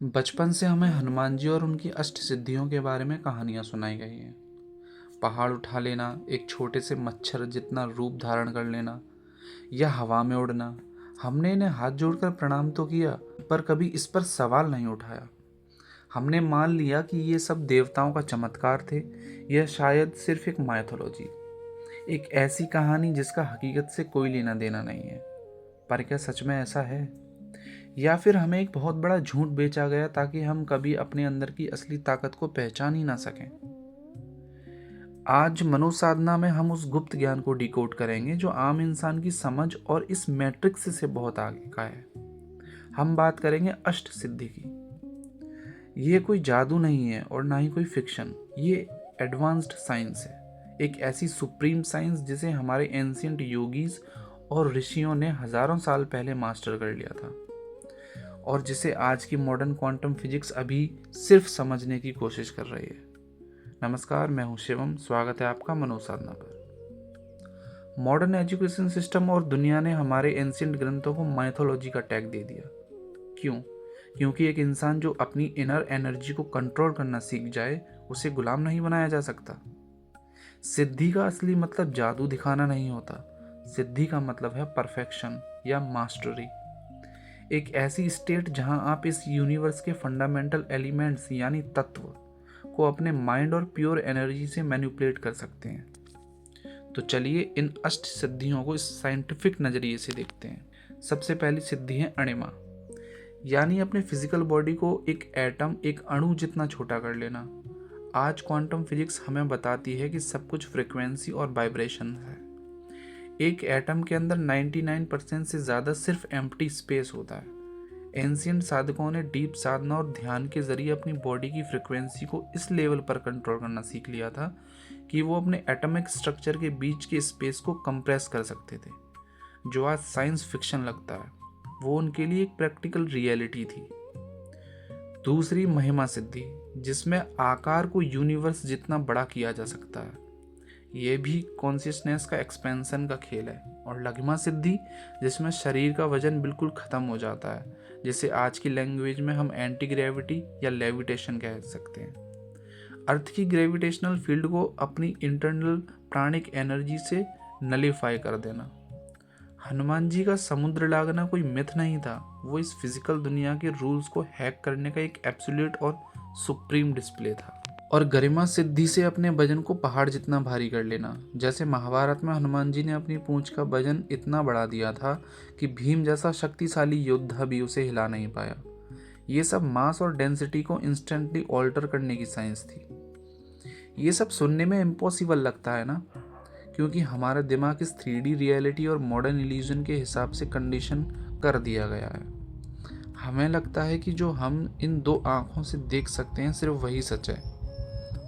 बचपन से हमें हनुमान जी और उनकी अष्ट सिद्धियों के बारे में कहानियां सुनाई गई हैं। पहाड़ उठा लेना, एक छोटे से मच्छर जितना रूप धारण कर लेना या हवा में उड़ना। हमने इन्हें हाथ जोड़कर प्रणाम तो किया, पर कभी इस पर सवाल नहीं उठाया। हमने मान लिया कि ये सब देवताओं का चमत्कार थे, यह शायद सिर्फ एक माइथोलॉजी, एक ऐसी कहानी जिसका हकीकत से कोई लेना देना नहीं है। पर क्या सच में ऐसा है, या फिर हमें एक बहुत बड़ा झूठ बेचा गया ताकि हम कभी अपने अंदर की असली ताकत को पहचान ही ना सकें? आज मनोसाधना में हम उस गुप्त ज्ञान को डिकोड करेंगे जो आम इंसान की समझ और इस मैट्रिक्स से बहुत आगे का है। हम बात करेंगे अष्ट सिद्धि की। ये कोई जादू नहीं है और ना ही कोई फिक्शन, ये एडवांस्ड साइंस है। एक ऐसी सुप्रीम साइंस जिसे हमारे एंशियंट योगीज और ऋषियों ने हजारों साल पहले मास्टर कर लिया था, और जिसे आज की मॉडर्न क्वांटम फिजिक्स अभी सिर्फ समझने की कोशिश कर रही है। नमस्कार, मैं हूं शिवम। स्वागत है आपका मनोसाधना पर। मॉडर्न एजुकेशन सिस्टम और दुनिया ने हमारे एंशिएंट ग्रंथों को माइथोलॉजी का टैग दे दिया। क्यों? क्योंकि एक इंसान जो अपनी इनर एनर्जी को कंट्रोल करना सीख जाए, उसे गुलाम नहीं बनाया जा सकता। सिद्धि का असली मतलब जादू दिखाना नहीं होता। सिद्धि का मतलब है परफेक्शन या मास्टरी। एक ऐसी स्टेट जहां आप इस यूनिवर्स के फंडामेंटल एलिमेंट्स यानी तत्व को अपने माइंड और प्योर एनर्जी से मैनिपुलेट कर सकते हैं। तो चलिए इन अष्ट सिद्धियों को इस साइंटिफिक नज़रिए से देखते हैं। सबसे पहली सिद्धि है अणिमा, यानी अपने फिजिकल बॉडी को एक एटम, एक अणु जितना छोटा कर लेना। आज क्वांटम फिजिक्स हमें बताती है कि सब कुछ फ्रिक्वेंसी और वाइब्रेशन है। एक एटम के अंदर 99% से ज़्यादा सिर्फ एम्प्टी स्पेस होता है। एंशिएंट साधकों ने डीप साधना और ध्यान के जरिए अपनी बॉडी की फ्रिक्वेंसी को इस लेवल पर कंट्रोल करना सीख लिया था कि वो अपने एटॉमिक स्ट्रक्चर के बीच के स्पेस को कंप्रेस कर सकते थे। जो आज साइंस फिक्शन लगता है, वो उनके लिए एक प्रैक्टिकल रियलिटी थी। दूसरी महिमा सिद्धि, जिसमें आकार को यूनिवर्स जितना बड़ा किया जा सकता है। ये भी कॉन्शियसनेस का एक्सपेंशन का खेल है। और लघिमा सिद्धि, जिसमें शरीर का वजन बिल्कुल ख़त्म हो जाता है, जिसे आज की लैंग्वेज में हम एंटी ग्रेविटी या लेविटेशन कह सकते हैं। अर्थ की ग्रेविटेशनल फील्ड को अपनी इंटरनल प्राणिक एनर्जी से नलीफाई कर देना। हनुमान जी का समुद्र लागना कोई मिथ नहीं था, वो इस फिजिकल दुनिया के रूल्स को हैक करने का एक एब्सोल्यूट और सुप्रीम डिस्प्ले था। और गरिमा सिद्धि से अपने वजन को पहाड़ जितना भारी कर लेना। जैसे महाभारत में हनुमान जी ने अपनी पूंछ का वजन इतना बढ़ा दिया था कि भीम जैसा शक्तिशाली योद्धा भी उसे हिला नहीं पाया। ये सब मास और डेंसिटी को इंस्टेंटली ऑल्टर करने की साइंस थी। ये सब सुनने में इम्पॉसिबल लगता है ना, क्योंकि हमारा दिमाग इस 3D रियलिटी और मॉडर्न इल्यूजन के हिसाब से कंडीशन कर दिया गया है। हमें लगता है कि जो हम इन दो आँखों से देख सकते हैं सिर्फ वही सच है,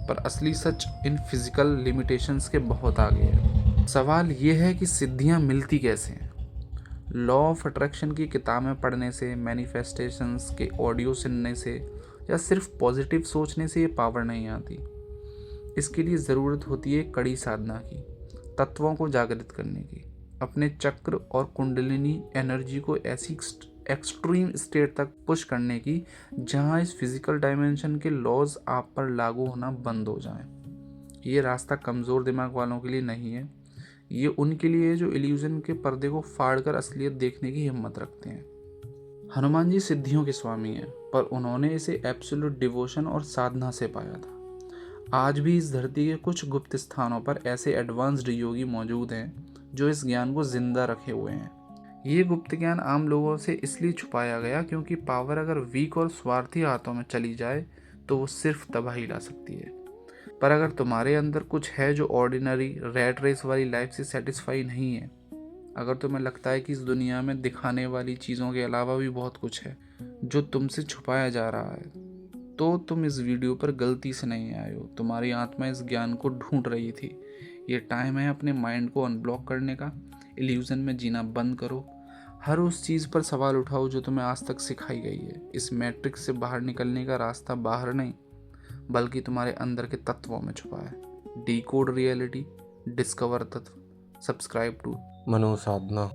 पर असली सच इन फिजिकल लिमिटेशंस के बहुत आगे है। सवाल ये है कि सिद्धियां मिलती कैसे हैं? लॉ ऑफ अट्रैक्शन की किताबें पढ़ने से, मैनिफेस्टेशंस के ऑडियो सुनने से या सिर्फ पॉजिटिव सोचने से ये पावर नहीं आती। इसके लिए ज़रूरत होती है कड़ी साधना की, तत्वों को जागृत करने की, अपने चक्र और कुंडलिनी एनर्जी को ऐसी एक्सट्रीम स्टेट तक पुश करने की जहां इस फिजिकल डायमेंशन के लॉज आप पर लागू होना बंद हो जाएं। ये रास्ता कमज़ोर दिमाग वालों के लिए नहीं है, ये उनके लिए है जो इल्यूजन के पर्दे को फाड़कर असलियत देखने की हिम्मत रखते हैं। हनुमान जी सिद्धियों के स्वामी हैं, पर उन्होंने इसे एब्सोल्यूट डिवोशन और साधना से पाया था। आज भी इस धरती के कुछ गुप्त स्थानों पर ऐसे एडवांस्ड योगी मौजूद हैं जो इस ज्ञान को जिंदा रखे हुए हैं। ये गुप्त ज्ञान आम लोगों से इसलिए छुपाया गया क्योंकि पावर अगर वीक और स्वार्थी हाथों में चली जाए तो वो सिर्फ तबाही ला सकती है। पर अगर तुम्हारे अंदर कुछ है जो ऑर्डिनरी रैट रेस वाली लाइफ से सेटिस्फाई नहीं है, अगर तुम्हें लगता है कि इस दुनिया में दिखाने वाली चीज़ों के अलावा भी बहुत कुछ है जो तुमसे छुपाया जा रहा है, तो तुम इस वीडियो पर गलती से नहीं आए हो। तुम्हारी आत्मा इस ज्ञान को ढूंढ रही थी। ये टाइम है अपने माइंड को अनब्लॉक करने का। इल्यूजन में जीना बंद करो। हर उस चीज़ पर सवाल उठाओ जो तुम्हें आज तक सिखाई गई है। इस मैट्रिक्स से बाहर निकलने का रास्ता बाहर नहीं, बल्कि तुम्हारे अंदर के तत्वों में छुपा है। Decode reality, discover tattva. Subscribe to मनोसाधना।